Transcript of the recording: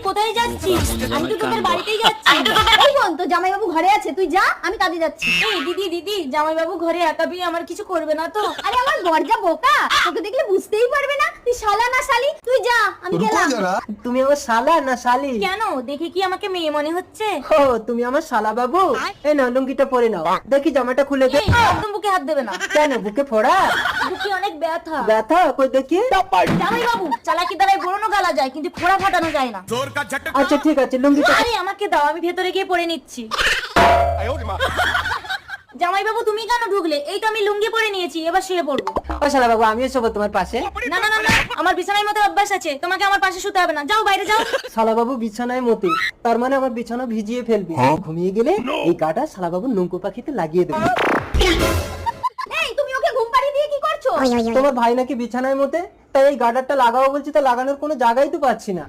কোথায় যাচ্ছিস? আমি তো তোদের বাড়িতেই যাচ্ছি। এই বোন, তো জামাইবাবু ঘরে আছে, তুই যা, আমি কাজে যাচ্ছি। এই দিদি জামাইবাবু ঘরে একা পেয়ে আমার কিছু করবে না তো? আরে আমার বর যা বোকা, তোকে দেখলে বুঝতেই পারবে না তুই শালা না শালি। তুই যা, আমি গেলাম। তুমি আমার শালা না শালি? কেন, দেখে কি আমাকে মেয়ে মনে হচ্ছে? ও তুমি আমার শালা বাবু। এই নাও লুঙ্গিটা পরে নাও, দেখি জামাটা খুলে দে। এই, একদম বুকে হাত দেবে না। কেন, বুকে ফোড়া? বুকে অনেক ব্যথা। ব্যথা কই দেখি। জামাইবাবু, চালাকি দ্বারাই বড়নো গালা যায়, কিন্তু ফোড়া ফাটানো যায় না। আচ্ছা ঠিক আছে, লুঙ্গিটা। আরে আমাকে দাও, আমি ভেতরে গিয়ে পরে নিচ্ছি। জামাইবাবু তুমি কেন ঢুকলে? এই তো আমি লুঙ্গি পরে নিয়েছি, এবার শুয়ে পড়বো। ও শালা বাবু, আমিও শোবো তোমার পাশে। না না না না, আমার বিছানায় মতো অভ্যাস আছে, তোমাকে আমার পাশে শুতে হবে না। যাও, বাইরে যাও। শালা বাবু বিছানায় মতে, তার মানে আমার বিছানা ভিজিয়ে ফেলবে। ঘুমিয়ে গেলে এই গাটা শালা বাবু নৌকো পাখিতে লাগিয়ে দেবে। এই তুমি ওকে ঘুম পাড়িয়ে দিয়ে কি করছো? তোমার ভাই নাকি বিছানায় মতে, তাই এই গার্ডারটা লাগাবো বলছি, তা লাগানোর কোনো জায়গাই তো পাচ্ছি না।